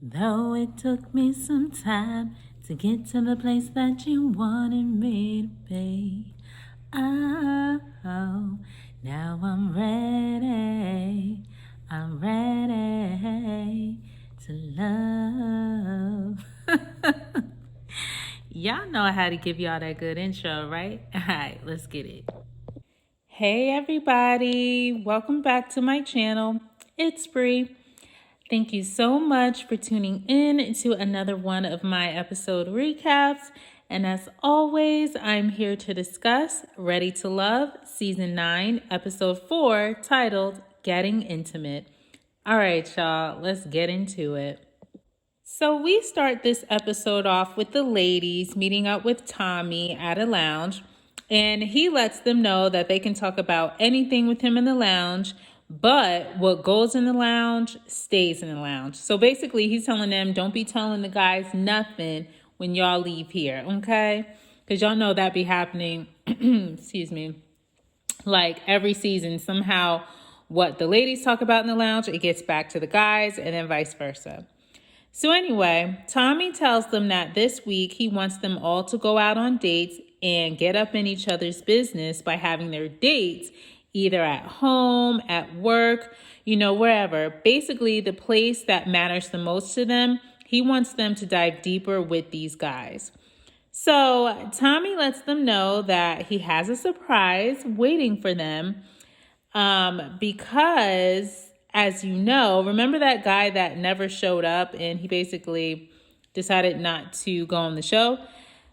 Though it took me some time to get to the place that you wanted me to be. Oh, now I'm ready. I'm ready to love. Y'all know how to give y'all that good intro, right? All right, let's get it. Hey, everybody. Welcome back to my channel. It's Bree. Thank you so much for tuning in to another one of my episode recaps. And as always, I'm here to discuss Ready to Love, Season 9, Episode 4, titled Getting Intimate. All right, y'all, let's get into it. So we start this episode off with the ladies meeting up with Tommy at a lounge, and he lets them know that they can talk about anything with him in the lounge, but what goes in the lounge stays in the lounge. So basically, he's telling them, don't be telling the guys nothing when y'all leave here, okay? Because y'all know that be happening, excuse me, like every season. Somehow what the ladies talk about in the lounge, it gets back to the guys, and then vice versa. So anyway, Tommy tells them that this week he wants them all to go out on dates and get up in each other's business by having their dates either at home, at work, wherever. Basically, the place that matters the most to them, he wants them to dive deeper with these guys. So Tommy lets them know that he has a surprise waiting for them because, as you know, remember that guy that never showed up and he basically decided not to go on the show?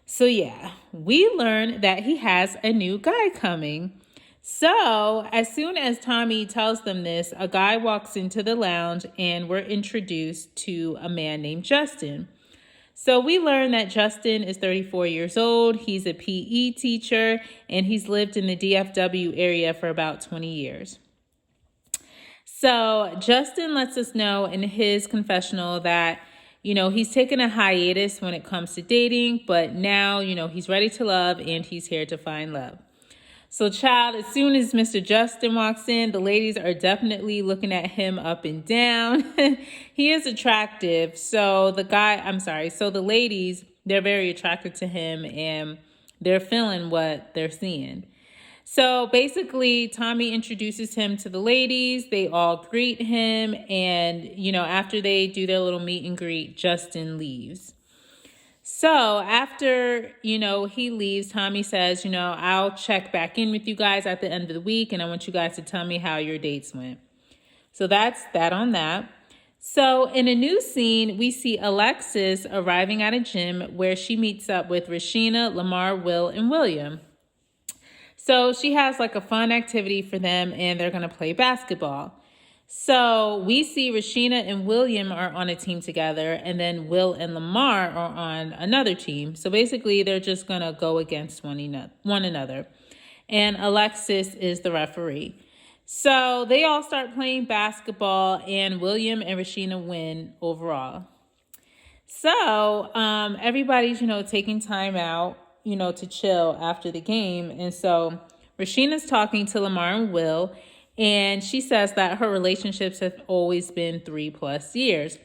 So yeah, we learned that he has a new guy coming. So as soon as Tommy tells them this, a guy walks into the lounge and we're introduced to a man named Justin. So we learned that Justin is 34 years old. He's a PE teacher and he's lived in the DFW area for about 20 years. So Justin lets us know in his confessional that, he's taken a hiatus when it comes to dating, but now, he's ready to love and he's here to find love. So child, as soon as Mr. Justin walks in, the ladies are definitely looking at him up and down. He is attractive. So the ladies, they're very attracted to him and they're feeling what they're seeing. So basically, Tommy introduces him to the ladies. They all greet him. And, after they do their little meet and greet, Justin leaves. So after, he leaves, Tommy says, I'll check back in with you guys at the end of the week. And I want you guys to tell me how your dates went. So that's that on that. So in a new scene, we see Alexis arriving at a gym where she meets up with Rashina, Lamar, Will, and William. So she has like a fun activity for them and they're going to play basketball. So we see Rashina and William are on a team together and then Will and Lamar are on another team. So basically they're just going to go against one another. And Alexis is the referee. So they all start playing basketball and William and Rashina win overall. So everybody's, taking time out, to chill after the game. And so Rashina's talking to Lamar and Will, and she says that her relationships have always been 3+ years.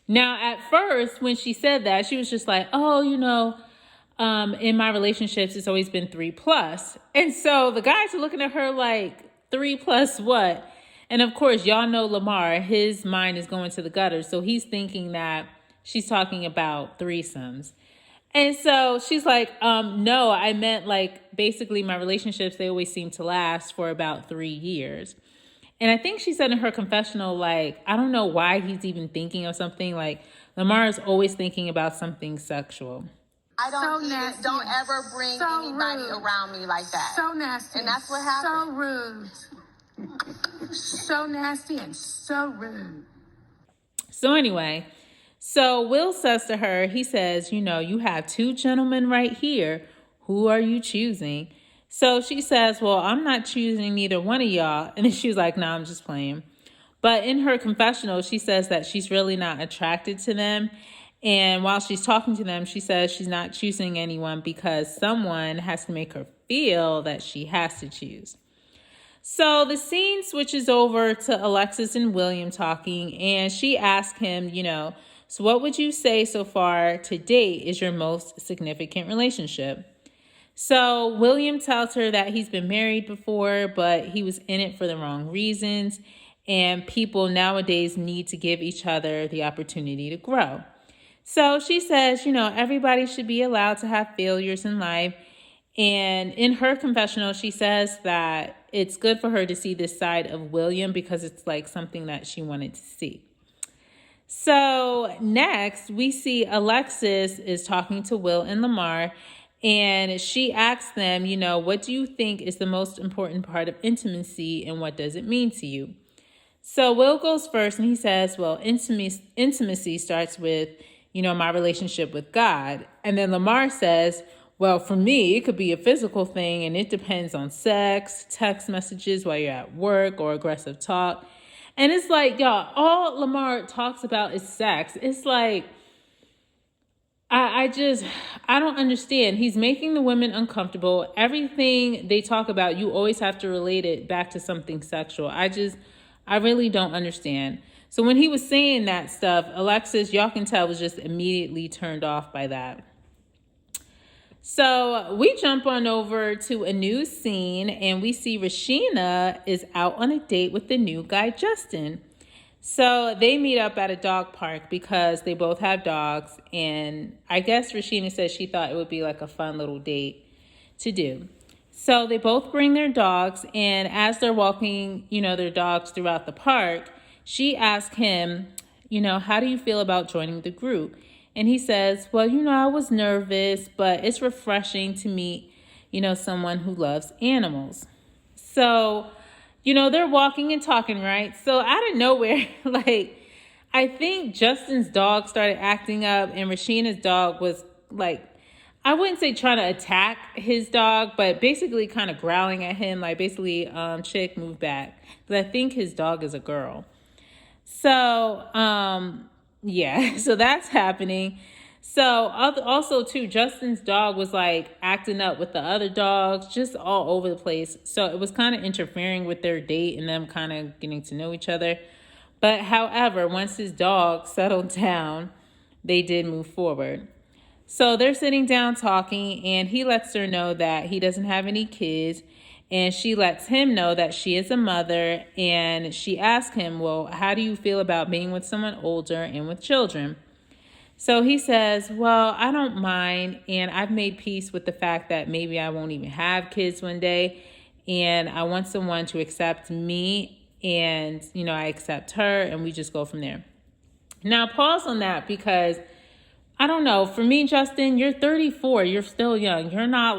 Now, at first, when she said that, she was just like, in my relationships, it's always been 3+. And so the guys are looking at her like, 3+ what? And of course, y'all know Lamar, his mind is going to the gutter. So he's thinking that she's talking about threesomes. And so she's like, no, I meant like basically my relationships, they always seem to last for about 3 years. And I think she said in her confessional, like, I don't know why he's even thinking of something like Lamar is always thinking about something sexual. I don't ever bring anybody around me like that. So nasty. And that's what happened. So rude. So nasty and so rude. So anyway, so Will says to her, he says, you have 2 gentlemen right here. Who are you choosing? So she says, well, I'm not choosing neither one of y'all. And then she's like, no, I'm just playing. But in her confessional, she says that she's really not attracted to them. And while she's talking to them, she says she's not choosing anyone because someone has to make her feel that she has to choose. So the scene switches over to Alexis and William talking, and she asked him, So what would you say so far to date is your most significant relationship? So William tells her that he's been married before, but he was in it for the wrong reasons. And people nowadays need to give each other the opportunity to grow. So she says, everybody should be allowed to have failures in life. And in her confessional, she says that it's good for her to see this side of William because it's like something that she wanted to see. So next, we see Alexis is talking to Will and Lamar, and she asks them, what do you think is the most important part of intimacy and what does it mean to you? So Will goes first and he says, well, intimacy starts with, my relationship with God. And then Lamar says, well, for me, it could be a physical thing and it depends on sex, text messages while you're at work, or aggressive talk. And it's like, y'all, all Lamar talks about is sex. It's like, I don't understand. He's making the women uncomfortable. Everything they talk about, you always have to relate it back to something sexual. I really don't understand. So when he was saying that stuff, Alexis, y'all can tell, was just immediately turned off by that. So we jump on over to a new scene and we see Rashina is out on a date with the new guy, Justin. So they meet up at a dog park because they both have dogs. And I guess Rashina said she thought it would be like a fun little date to do. So they both bring their dogs. And as they're walking, their dogs throughout the park, she asks him, how do you feel about joining the group? And he says, well, I was nervous, but it's refreshing to meet, someone who loves animals. So they're walking and talking, right? So out of nowhere, I think Justin's dog started acting up and Rashina's dog was I wouldn't say trying to attack his dog, but basically kind of growling at him, basically, chick, move back. Because I think his dog is a girl. So, yeah, so that's happening. So also too, Justin's dog was acting up with the other dogs, just all over the place. So it was kind of interfering with their date and them kind of getting to know each other. But however, once his dog settled down, they did move forward. So they're sitting down talking and he lets her know that he doesn't have any kids. And she lets him know that she is a mother. And she asks him, well, how do you feel about being with someone older and with children? So he says, well, I don't mind. And I've made peace with the fact that maybe I won't even have kids one day. And I want someone to accept me. And, I accept her. And we just go from there. Now, pause on that because I don't know. For me, Justin, you're 34. You're still young. You're not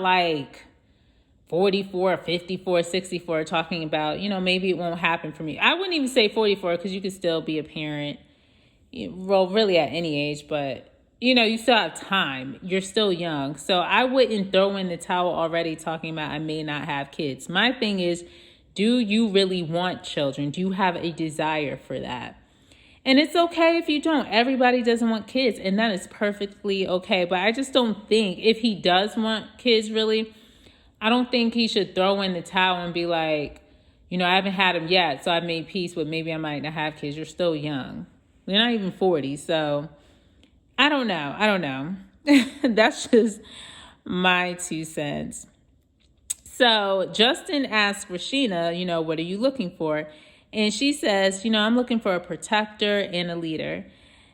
44, 54, 64 talking about, maybe it won't happen for me. I wouldn't even say 44 because you could still be a parent. Well, really at any age, but, you still have time. You're still young. So I wouldn't throw in the towel already talking about I may not have kids. My thing is, do you really want children? Do you have a desire for that? And it's okay if you don't. Everybody doesn't want kids, and that is perfectly okay. But I just don't think if he does want kids, really, I don't think he should throw in the towel and be like, I haven't had them yet, so I've made peace with maybe I might not have kids. You're still young. You're not even 40, so I don't know. That's just my 2 cents. So Justin asks Rashina, what are you looking for? And she says, I'm looking for a protector and a leader.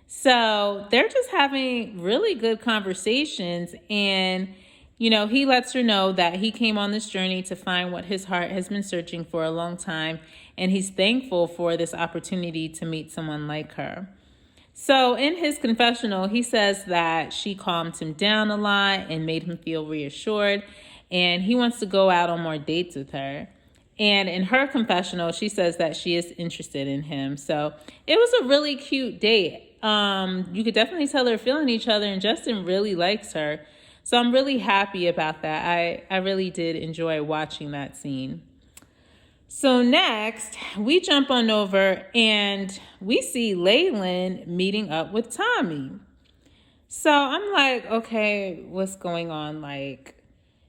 So they're just having really good conversations. And, he lets her know that he came on this journey to find what his heart has been searching for a long time. And he's thankful for this opportunity to meet someone like her. So in his confessional, he says that she calmed him down a lot and made him feel reassured. And he wants to go out on more dates with her. And in her confessional, she says that she is interested in him. So it was a really cute date. You could definitely tell they're feeling each other, and Justin really likes her. So I'm really happy about that. I really did enjoy watching that scene. So next, we jump on over and we see Laylan meeting up with Tommy. So I'm like, okay, what's going on?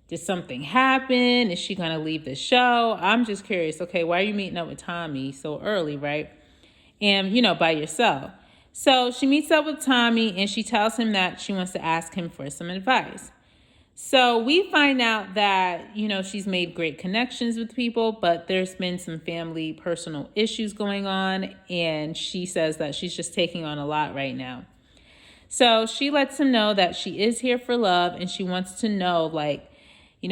Did something happen? Is she going to leave the show? I'm just curious. Okay, why are you meeting up with Tommy so early, right? And, by yourself. So she meets up with Tommy and she tells him that she wants to ask him for some advice. So we find out that, she's made great connections with people, but there's been some family personal issues going on. And she says that she's just taking on a lot right now. So she lets him know that she is here for love and she wants to know,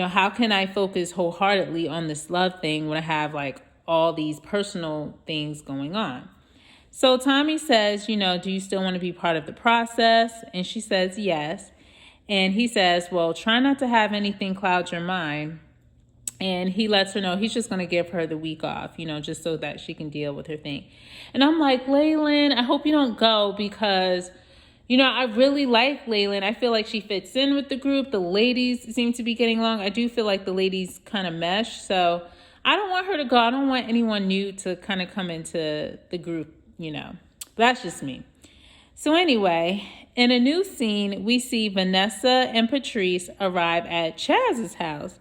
how can I focus wholeheartedly on this love thing when I have all these personal things going on? So Tommy says, do you still want to be part of the process? And she says, yes. And he says, well, try not to have anything cloud your mind. And he lets her know he's just going to give her the week off, just so that she can deal with her thing. And I'm like, Laylan, I hope you don't go because, I really like Laylan. I feel like she fits in with the group. The ladies seem to be getting along. I do feel like the ladies kind of mesh. So I don't want her to go. I don't want anyone new to kind of come into the group, That's just me. So anyway, in a new scene, we see Vanessa and Patrice arrive at Chaz's house.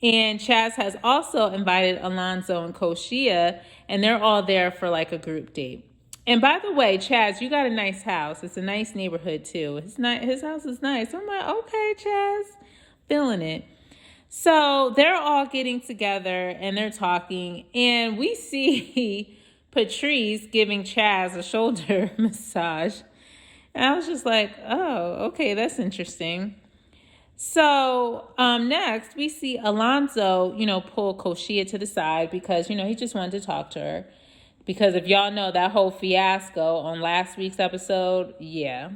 And Chaz has also invited Alonzo and Koshia, and they're all there for a group date. And by the way, Chaz, you got a nice house. It's a nice neighborhood too. His house is nice. I'm like, okay, Chaz, feeling it. So they're all getting together and they're talking, and we see Patrice giving Chaz a shoulder massage. And I was just like, oh, okay, that's interesting. So next we see Alonzo, pull Koshia to the side because, he just wanted to talk to her. Because if y'all know that whole fiasco on last week's episode, yeah.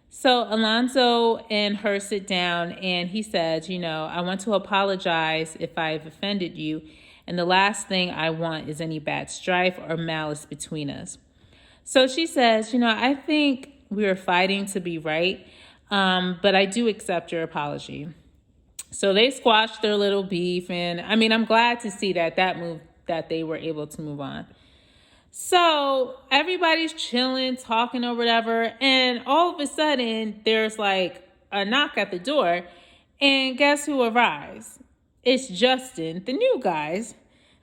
So Alonzo and her sit down and he says, I want to apologize if I've offended you. And the last thing I want is any bad strife or malice between us. So she says, I think we were fighting to be right, but I do accept your apology. So they squashed their little beef. And I'm glad to see that they were able to move on. So everybody's chilling, talking or whatever. And all of a sudden, there's a knock at the door. And guess who arrives? It's Justin, the new guys.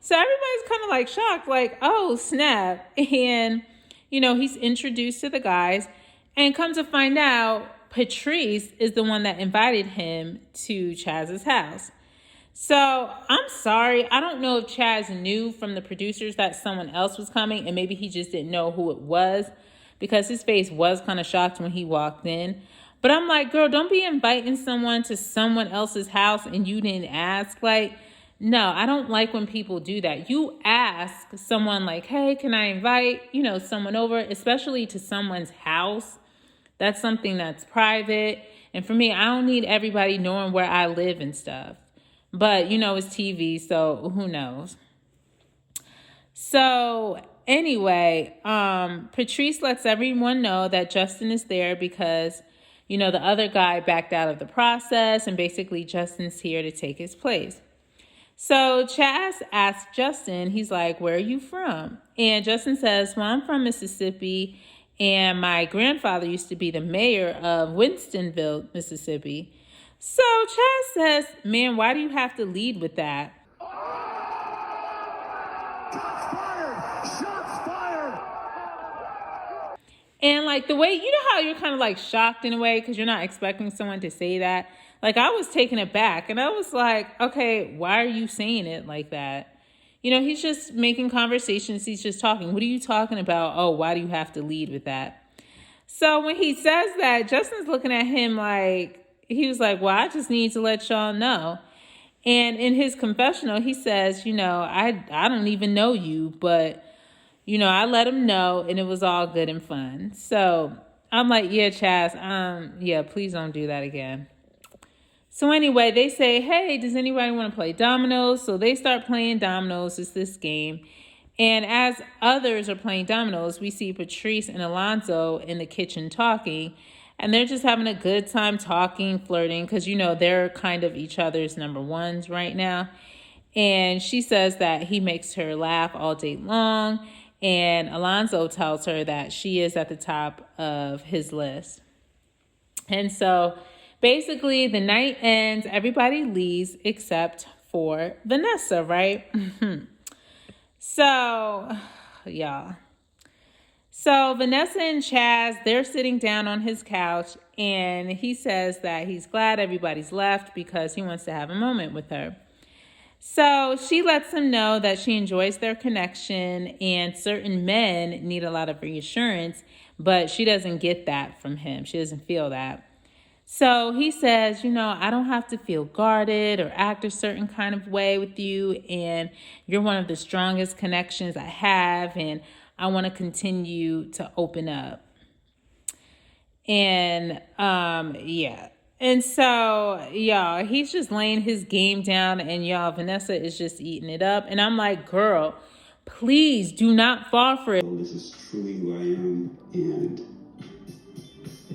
So everybody's kind of shocked, oh, snap. And, he's introduced to the guys. And come to find out, Patrice is the one that invited him to Chaz's house. So I'm sorry. I don't know if Chaz knew from the producers that someone else was coming and maybe he just didn't know who it was because his face was kind of shocked when he walked in. But I'm like, girl, don't be inviting someone to someone else's house and you didn't ask. No, I don't like when people do that. You ask someone hey, can I invite, someone over, especially to someone's house. That's something that's private. And for me, I don't need everybody knowing where I live and stuff. But, it's TV, so who knows? So anyway, Patrice lets everyone know that Justin is there because, the other guy backed out of the process and basically Justin's here to take his place. So Chaz asks Justin, he's like, where are you from? And Justin says, well, I'm from Mississippi and my grandfather used to be the mayor of Winstonville, Mississippi. So Chaz says, man, why do you have to lead with that? Shots fired. And the way, how you're kind of shocked in a way because you're not expecting someone to say that. I was taken aback and I was like, okay, why are you saying it like that? He's just making conversations. He's just talking. What are you talking about? Oh, why do you have to lead with that? So when he says that, Justin's looking at him he was like, well, I just need to let y'all know. And in his confessional, he says, I don't even know you, but, I let him know and it was all good and fun. So I'm like, yeah, Chaz, please don't do that again. So anyway, they say, hey, does anybody want to play dominoes? So they start playing dominoes. It's this game. And as others are playing dominoes, we see Patrice and Alonzo in the kitchen talking. And they're just having a good time talking, flirting, because, they're kind of each other's number ones right now. And she says that he makes her laugh all day long. And Alonzo tells her that she is at the top of his list. And so basically the night ends, everybody leaves except for Vanessa, right? So, y'all. So Vanessa and Chaz, they're sitting down on his couch, and he says that he's glad everybody's left because he wants to have a moment with her. So she lets him know that she enjoys their connection, and certain men need a lot of reassurance, but she doesn't get that from him. She doesn't feel that. So he says, I don't have to feel guarded or act a certain kind of way with you, and you're one of the strongest connections I have, and I want to continue to open up. And yeah. And so, y'all, he's just laying his game down, and y'all, Vanessa is just eating it up. And I'm like, girl, please do not fall for it. This is truly who I am, and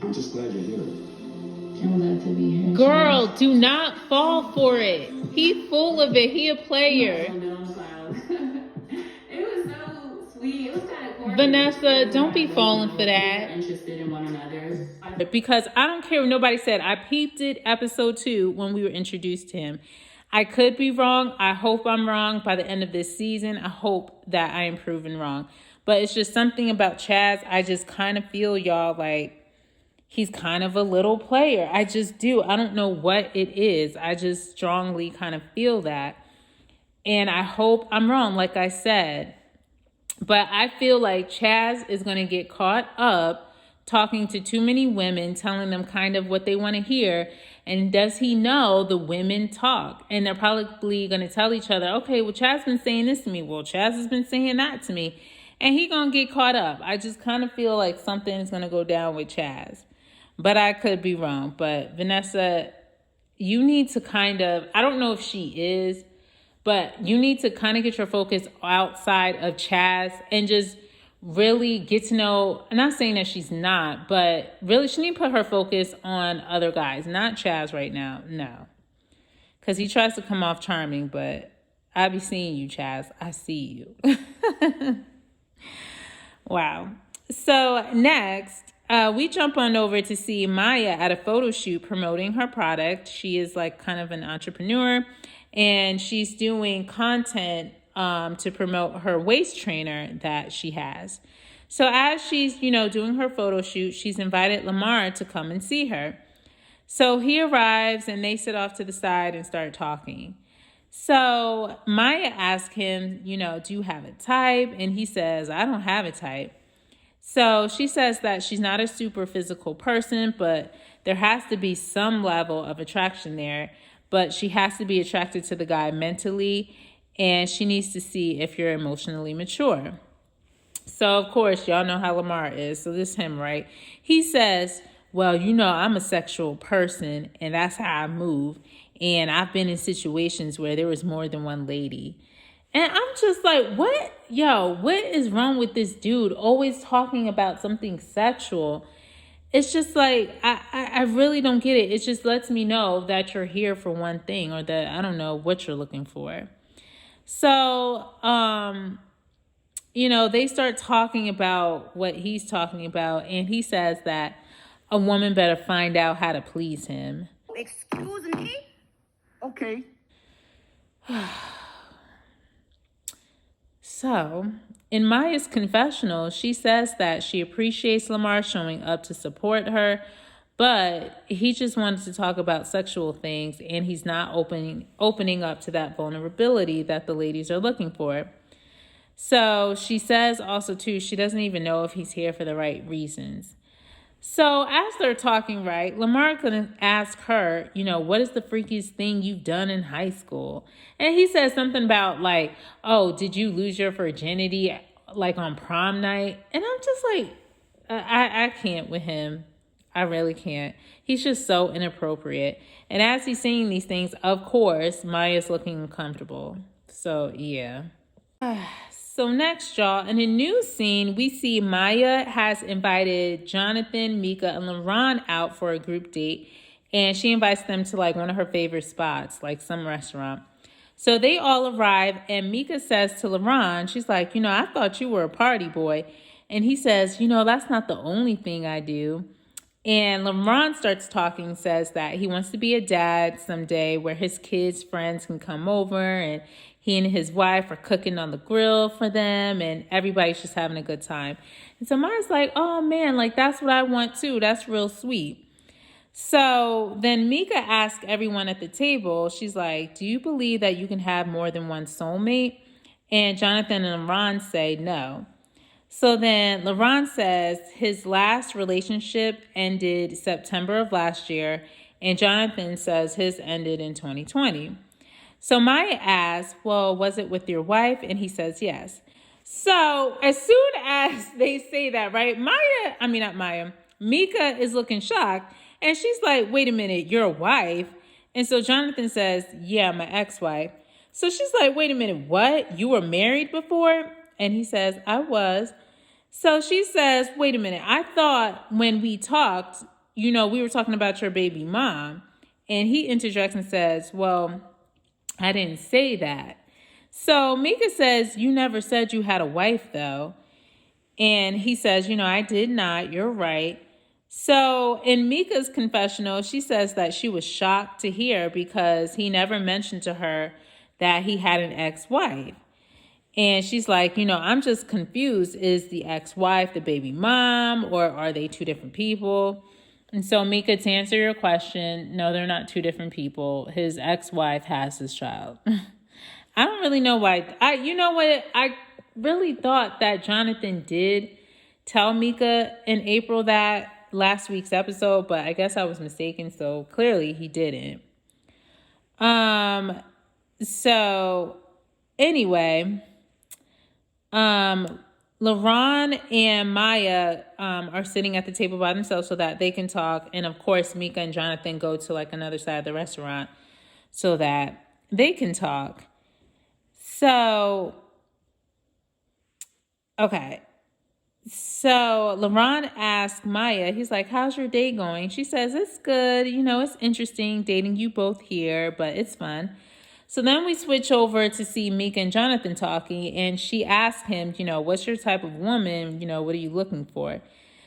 I'm just glad you're here. I'm glad to be here. Girl, do not fall for it. He full of it. He a player. It was so sweet. It was kind of corny. Vanessa, don't be falling for that. Interested in one another. Because I don't care what nobody said. I peeped it episode 2 when we were introduced to him. I could be wrong. I hope I'm wrong by the end of this season. I hope that I am proven wrong. But it's just something about Chaz. I just kind of feel, y'all, like he's kind of a little player. I just do. I don't know what it is. I just strongly kind of feel that. And I hope I'm wrong, like I said. But I feel like Chaz is going to get caught up talking to too many women, telling them kind of what they want to hear. And does he know the women talk? And they're probably going to tell each other, okay, well, Chaz been saying this to me. Well, Chaz has been saying that to me. And he going to get caught up. I just kind of feel like something is going to go down with Chaz. But I could be wrong. But Vanessa, you need to kind of, I don't know if she is, but you need to kind of get your focus outside of Chaz and just really get to know, I'm not saying that she's not, but really she need to put her focus on other guys, not Chaz right now. No. Because he tries to come off charming, but I be seeing you, Chaz. I see you. Wow. So next, we jump on over to see Maya at a photo shoot promoting her product. She is like kind of an entrepreneur, and she's doing content to promote her waist trainer that she has. So as she's, doing her photo shoot, she's invited Lamar to come and see her. So he arrives and they sit off to the side and start talking. So Maya asks him, do you have a type? And he says, I don't have a type. So she says that she's not a super physical person, but there has to be some level of attraction there. But she has to be attracted to the guy mentally, and she needs to see if you're emotionally mature. So, of course, y'all know how Lamar is. So this is him, right? He says, well, I'm a sexual person, and that's how I move. And I've been in situations where there was more than one lady. And I'm just like, what is wrong with this dude always talking about something sexual? It's just like, I really don't get it. It just lets me know that you're here for one thing, or that I don't know what you're looking for. So, they start talking about what he's talking about, and he says that a woman better find out how to please him. Excuse me? Okay. So, in Maya's confessional, she says that she appreciates Lamar showing up to support her, but he just wanted to talk about sexual things, and he's not opening up to that vulnerability that the ladies are looking for. So she says also, too, she doesn't even know if he's here for the right reasons. So as they're talking, right, Lamar gonna ask her, what is the freakiest thing you've done in high school? And he says something about like, oh, did you lose your virginity like on prom night? And I'm just like, I can't with him. I really can't. He's just so inappropriate. And as he's saying these things, of course, Maya's looking uncomfortable. So, yeah. So next, y'all, in a new scene, we see Maya has invited Jonathan, Mika, and LaRon out for a group date. And she invites them to like one of her favorite spots, like some restaurant. So they all arrive, and Mika says to LaRon, she's like, I thought you were a party boy. And he says, that's not the only thing I do. And LaRon starts talking, says that he wants to be a dad someday where his kids' friends can come over and he and his wife are cooking on the grill for them, and everybody's just having a good time. And so Maya's like, oh man, like that's what I want too. That's real sweet. So then Mika asked everyone at the table, she's like, do you believe that you can have more than one soulmate? And Jonathan and LaRon say no. So then LaRon says his last relationship ended September of last year, and Jonathan says his ended in 2020. So Maya asks, well, was it with your wife? And he says yes. So as soon as they say that, right, Mika is looking shocked. And she's like, wait a minute, you're a wife? And so Jonathan says, yeah, my ex-wife. So she's like, wait a minute, what? You were married before? And he says, I was. So she says, wait a minute, I thought when we talked, we were talking about your baby mom. And he interjects and says, well, I didn't say that. So Mika says, you never said you had a wife, though. And he says, I did not. You're right. So in Mika's confessional, she says that she was shocked to hear because he never mentioned to her that he had an ex-wife. And she's like, I'm just confused. Is the ex-wife the baby mom, or are they two different people? And so Mika, to answer your question, no, they're not two different people. His ex-wife has his child. I don't really know why. I really thought that Jonathan did tell Mika in April that last week's episode, but I guess I was mistaken, so clearly he didn't. So anyway, LaRon and Maya are sitting at the table by themselves so that they can talk, and of course Mika and Jonathan go to like another side of the restaurant so that they can talk. So okay. So LaRon asked Maya, he's like, how's your day going? She says, it's good. It's interesting dating you both here, but it's fun. So then we switch over to see Mika and Jonathan talking, and she asks him, what's your type of woman? What are you looking for?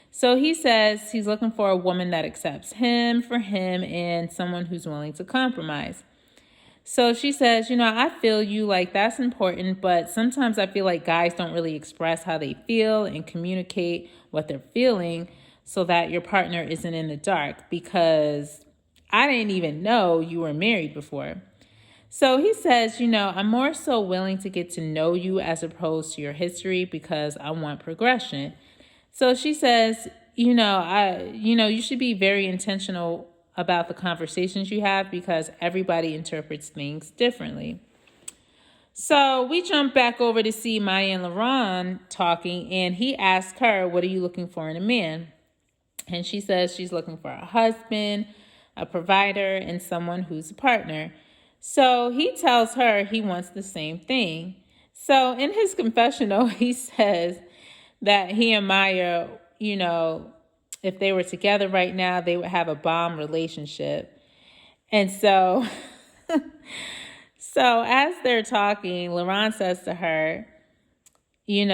So he says he's looking for a woman that accepts him for him and someone who's willing to compromise. So she says, I feel you, like that's important, but sometimes I feel like guys don't really express how they feel and communicate what they're feeling so that your partner isn't in the dark, because I didn't even know you were married before. So he says, I'm more so willing to get to know you as opposed to your history because I want progression. So she says, you should be very intentional about the conversations you have because everybody interprets things differently. So we jump back over to see Maya and LaRon talking, and he asks her, what are you looking for in a man? And she says she's looking for a husband, a provider, and someone who's a partner. So he tells her he wants the same thing. So in his confessional, he says that he and Maya, if they were together right now, they would have a bomb relationship. And so, as they're talking, LaRon says to her, you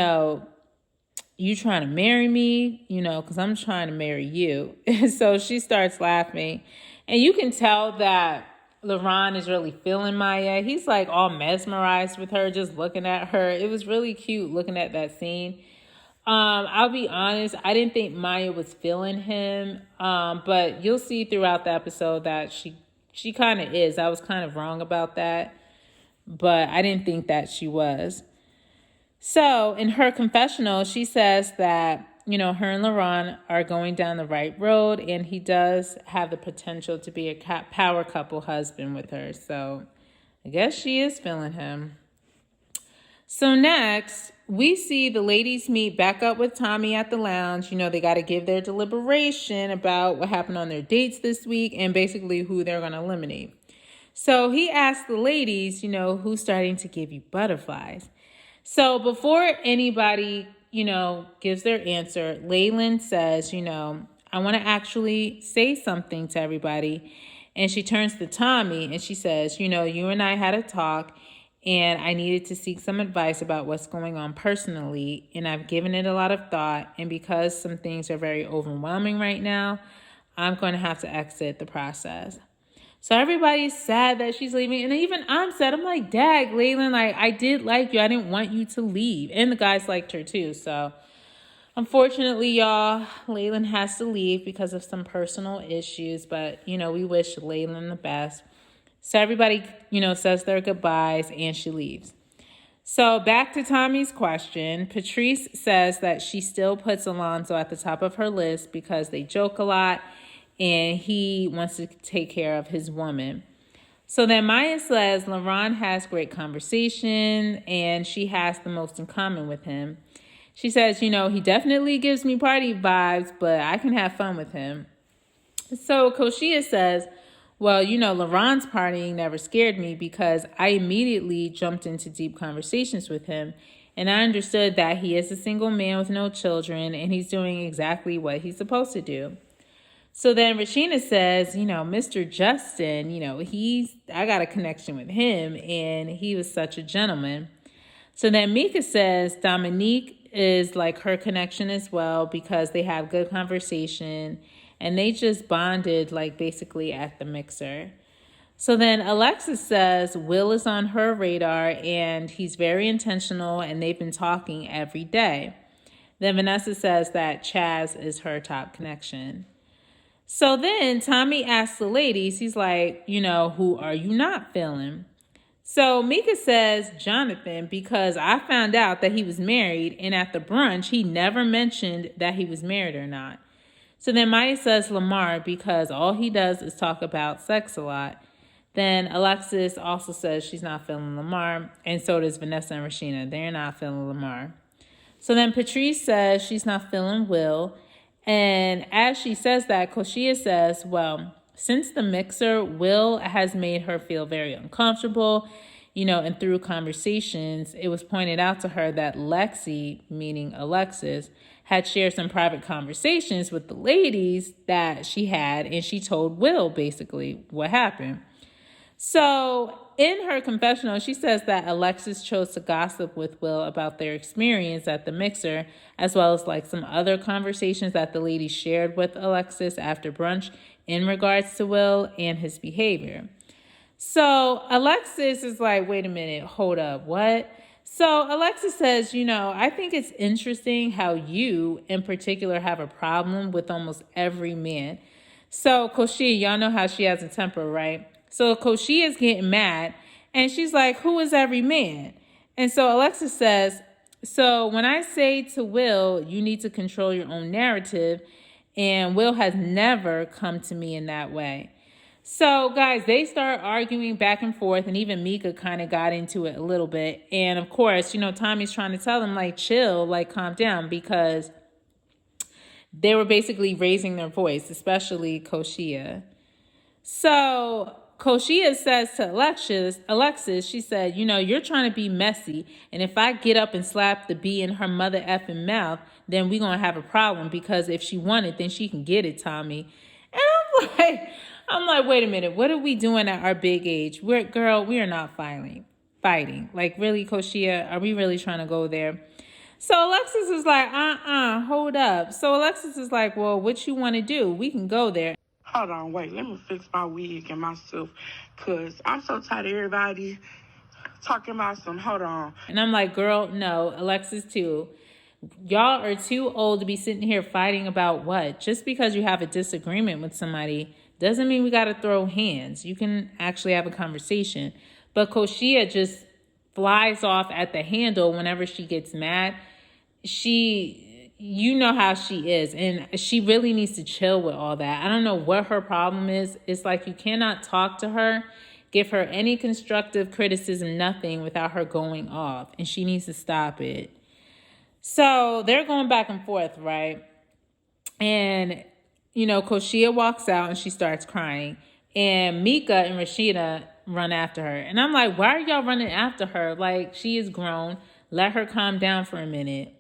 trying to marry me, because I'm trying to marry you. So she starts laughing. And you can tell that LaRon is really feeling Maya. He's like all mesmerized with her, just looking at her. It was really cute looking at that scene. I'll be honest, I didn't think Maya was feeling him, but you'll see throughout the episode that she kind of is. I was kind of wrong about that, but I didn't think that she was. So in her confessional, she says that, her and LaRon are going down the right road, and he does have the potential to be a power couple husband with her. So I guess she is feeling him. So next, we see the ladies meet back up with Tommy at the lounge. They got to give their deliberation about what happened on their dates this week and basically who they're going to eliminate. So he asked the ladies, who's starting to give you butterflies. So before anybody, gives their answer, Laylan says, I want to actually say something to everybody. And she turns to Tommy and she says, you and I had a talk, and I needed to seek some advice about what's going on personally. And I've given it a lot of thought. And because some things are very overwhelming right now, I'm going to have to exit the process. So everybody's sad that she's leaving. And even I'm sad. I'm like, dag, Laylan, like, I did like you. I didn't want you to leave. And the guys liked her too. So unfortunately, y'all, Laylan has to leave because of some personal issues. But, you know, we wish Laylan the best. So everybody, you know, says their goodbyes and she leaves. So back to Tommy's question, Patrice says that she still puts Alonzo at the top of her list because they joke a lot and he wants to take care of his woman. So then Maya says LaRon has great conversation and she has the most in common with him. She says, you know, he definitely gives me party vibes, but I can have fun with him. So Koshia says, well, you know, LaRon's partying never scared me because I immediately jumped into deep conversations with him. And I understood that he is a single man with no children and he's doing exactly what he's supposed to do. So then Rashina says, you know, Mr. Justin, you know, I got a connection with him and he was such a gentleman. So then Mika says Dominique is like her connection as well because they have good conversation. And they just bonded, like, basically at the mixer. So then Alexis says Will is on her radar, and he's very intentional, and they've been talking every day. Then Vanessa says that Chaz is her top connection. So then Tommy asks the ladies, he's like, you know, who are you not feeling? So Mika says Jonathan because I found out that he was married, and at the brunch, he never mentioned that he was married or not. So then Maya says Lamar because all he does is talk about sex a lot. Then Alexis also says she's not feeling Lamar, and so does Vanessa and Rashina. They're not feeling Lamar. So then Patrice says she's not feeling Will, and as she says that, Koshia says, well, since the mixer, Will has made her feel very uncomfortable, you know, and through conversations, it was pointed out to her that Lexi, meaning Alexis, had shared some private conversations with the ladies that she had, and she told Will basically what happened. So in her confessional, she says that Alexis chose to gossip with Will about their experience at the mixer, as well as like some other conversations that the ladies shared with Alexis after brunch in regards to Will and his behavior. So Alexis is like, wait a minute, hold up, what? So Alexis says, you know, I think it's interesting how you in particular have a problem with almost every man. So Koshia, y'all know how she has a temper, right? So Koshia is getting mad and she's like, who is every man? And so Alexis says, so when I say to Will, you need to control your own narrative, and Will has never come to me in that way. So, guys, they start arguing back and forth, and even Mika kind of got into it a little bit. And, of course, you know, Tommy's trying to tell them, like, chill, like, calm down, because they were basically raising their voice, especially Koshia. So Koshia says to Alexis, she said, you know, you're trying to be messy, and if I get up and slap the B in her mother effing mouth, then we're going to have a problem, because if she wanted, then she can get it, Tommy. And I'm like, wait a minute, what are we doing at our big age? We are not fighting. Like, really, Koshia, are we really trying to go there? So Alexis is like, hold up. So Alexis is like, well, what you want to do? We can go there. Hold on, wait, let me fix my wig and myself, because I'm so tired of everybody talking about some, hold on. And I'm like, girl, no, Alexis too. Y'all are too old to be sitting here fighting about what? Just because you have a disagreement with somebody doesn't mean we got to throw hands. You can actually have a conversation. But Koshia just flies off at the handle whenever she gets mad. You know how she is, and she really needs to chill with all that. I don't know what her problem is. It's like you cannot talk to her, give her any constructive criticism, nothing, without her going off, and she needs to stop it. So they're going back and forth, right? And, you know, Koshia walks out and she starts crying, and Mika and Rashida run after her. And I'm like, why are y'all running after her? Like, she is grown. Let her calm down for a minute.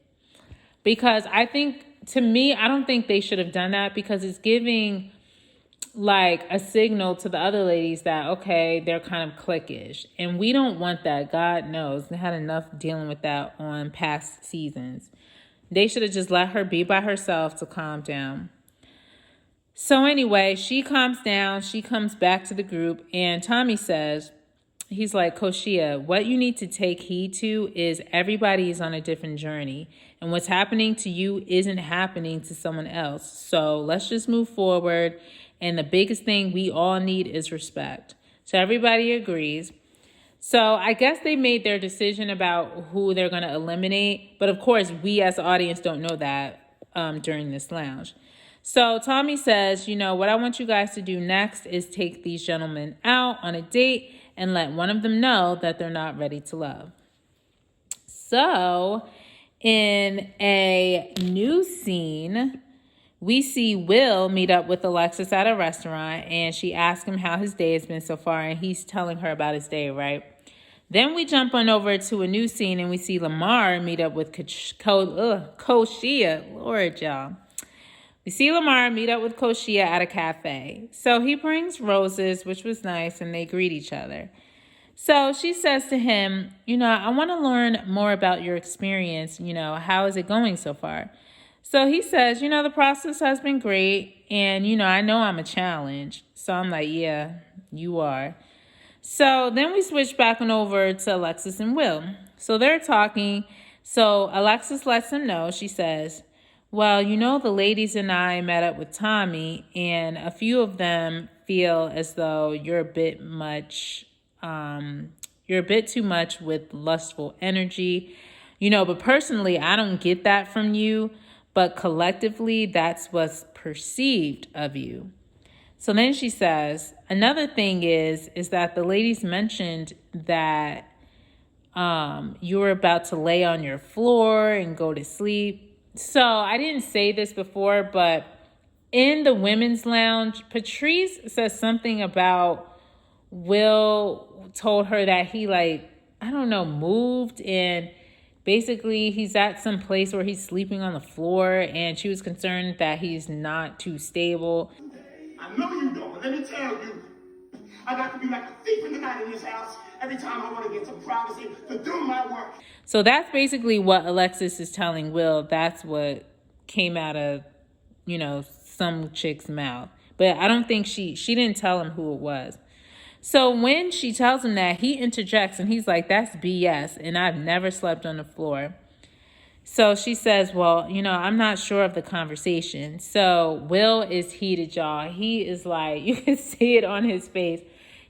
Because I think, to me, I don't think they should have done that, because it's giving like a signal to the other ladies that, okay, they're kind of cliquish. And we don't want that. God knows. They had enough dealing with that on past seasons. They should have just let her be by herself to calm down. So anyway, she calms down. She comes back to the group, and Tommy says, he's like, Koshia, what you need to take heed to is everybody is on a different journey, and what's happening to you isn't happening to someone else. So let's just move forward. And the biggest thing we all need is respect. So everybody agrees. So I guess they made their decision about who they're going to eliminate. But of course, we as the audience don't know that during this lounge. So Tommy says, what I want you guys to do next is take these gentlemen out on a date and let one of them know that they're not ready to love. So in a new scene, we see Will meet up with Alexis at a restaurant, and she asks him how his day has been so far, and he's telling her about his day, right? Then we jump on over to a new scene, and we see Lamar meet up with Koshia. Lord, y'all. We see Lamar meet up with Koshia at a cafe. So he brings roses, which was nice, and they greet each other. So she says to him, I want to learn more about your experience. How is it going so far? So he says, the process has been great. And, I know I'm a challenge. So I'm like, yeah, you are. So then we switch back on over to Alexis and Will. So they're talking. So Alexis lets him know. She says, well, the ladies and I met up with Tommy, and a few of them feel as though you're a bit too much with lustful energy, but personally, I don't get that from you, but collectively, that's what's perceived of you. So then she says, another thing is that the ladies mentioned that you were about to lay on your floor and go to sleep. So I didn't say this before, but in the women's lounge, Patrice says something about Will told her that he moved, and basically he's at some place where he's sleeping on the floor, and she was concerned that he's not too stable. I know you don't, but let me tell you, I got to be like a thief in the night in this house every time I want to get some privacy to do my work. So that's basically what Alexis is telling Will. That's what came out of, some chick's mouth. But I don't think she didn't tell him who it was. So when she tells him that, he interjects and he's like, that's BS, and I've never slept on the floor. So she says, well, I'm not sure of the conversation. So Will is heated, y'all. He is like, you can see it on his face.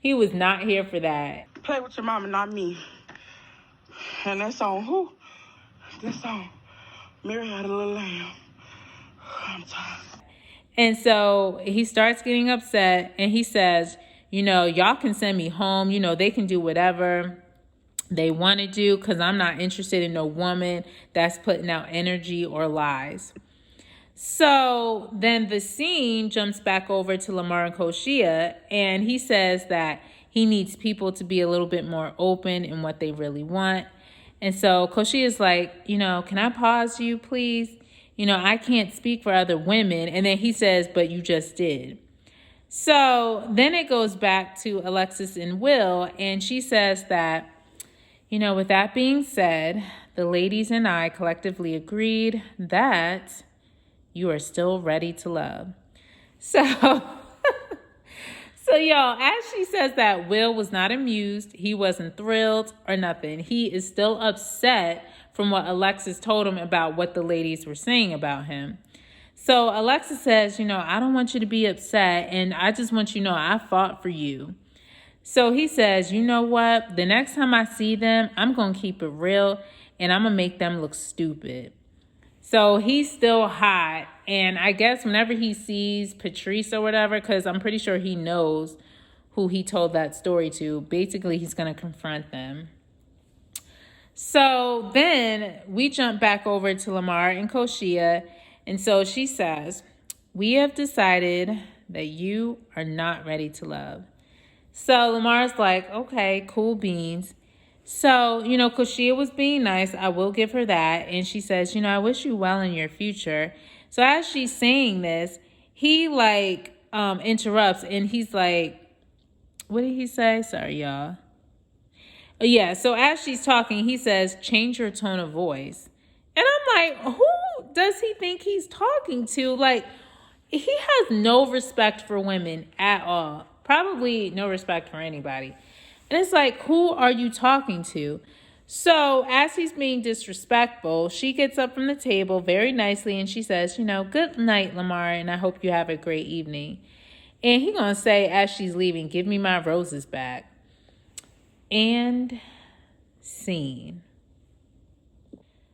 He was not here for that. Play with your mama, not me. And that song, who? This song, Mary Had a Little Lamb. I'm tired. And so he starts getting upset, and he says, y'all can send me home. They can do whatever they want to do, because I'm not interested in no woman that's putting out energy or lies. So then the scene jumps back over to Lamar and Koshia, and he says that he needs people to be a little bit more open in what they really want. And so Koshia is like, can I pause you, please? I can't speak for other women. And then he says, but you just did. So then it goes back to Alexis and Will, and she says that, with that being said, the ladies and I collectively agreed that you are still ready to love. So y'all, as she says that, Will was not amused. He wasn't thrilled or nothing. He is still upset from what Alexis told him about what the ladies were saying about him. So Alexis says, I don't want you to be upset, and I just want you to know I fought for you. So he says, you know what? The next time I see them, I'm going to keep it real, and I'm going to make them look stupid. So he's still hot. And I guess whenever he sees Patrice or whatever, because I'm pretty sure he knows who he told that story to, basically he's going to confront them. So then we jump back over to Lamar and Koshia. And so she says, we have decided that you are not ready to love. So Lamar's like, okay, cool beans. So, Koshia was being nice. I will give her that. And she says, I wish you well in your future. So as she's saying this, he interrupts, and he's like, what did he say? Sorry, y'all. Oh, yeah. So as she's talking, he says, change your tone of voice. And I'm like, who does he think he's talking to? he has no respect for women at all. Probably no respect for anybody. And it's like, who are you talking to? So as he's being disrespectful, she gets up from the table very nicely and she says, good night, Lamar, and I hope you have a great evening. And he gonna say as she's leaving, give me my roses back. And scene.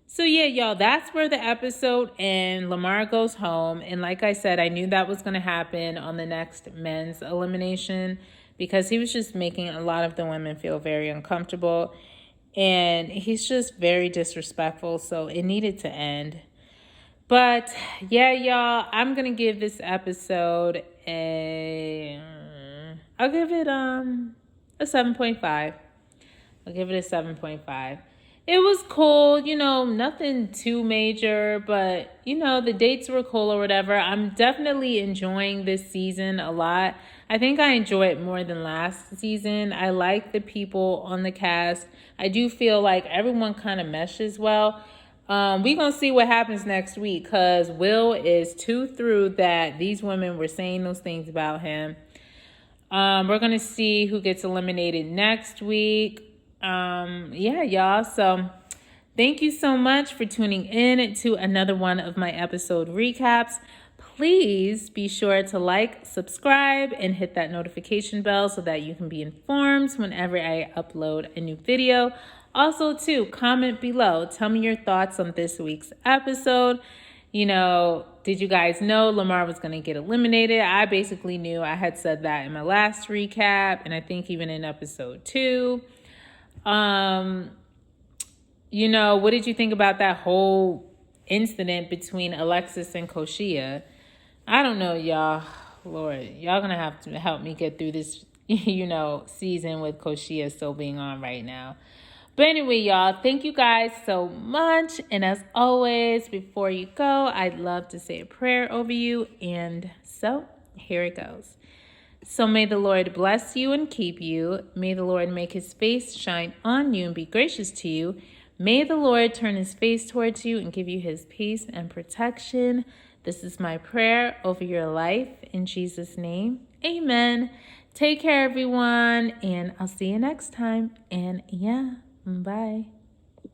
So yeah, y'all, that's where the episode ends. Lamar goes home. And like I said, I knew that was going to happen on the next men's elimination because he was just making a lot of the women feel very uncomfortable. And he's just very disrespectful. So it needed to end. But yeah, y'all, I'm going to give this episode I'll give it a 7.5. I'll give it a 7.5. It was cool, nothing too major, but, the dates were cool or whatever. I'm definitely enjoying this season a lot. I think I enjoy it more than last season. I like the people on the cast. I do feel like everyone kind of meshes well. We're going to see what happens next week because Will is too through that these women were saying those things about him. We're going to see who gets eliminated next week. Yeah, y'all. So thank you so much for tuning in to another one of my episode recaps. Please be sure to like, subscribe, and hit that notification bell so that you can be informed whenever I upload a new video. Also, too, comment below. Tell me your thoughts on this week's episode. Did you guys know Lamar was going to get eliminated? I basically knew. I had said that in my last recap, and I think even in episode 2. What did you think about that whole incident between Alexis and Koshia? I don't know, y'all. Lord, y'all gonna have to help me get through this, season with Koshia still being on right now. But anyway, y'all, thank you guys so much. And as always, before you go, I'd love to say a prayer over you. And so here it goes. So may the Lord bless you and keep you. May the Lord make his face shine on you and be gracious to you. May the Lord turn his face towards you and give you his peace and protection. This is my prayer over your life in Jesus' name. Amen. Take care, everyone, and I'll see you next time. And yeah, bye.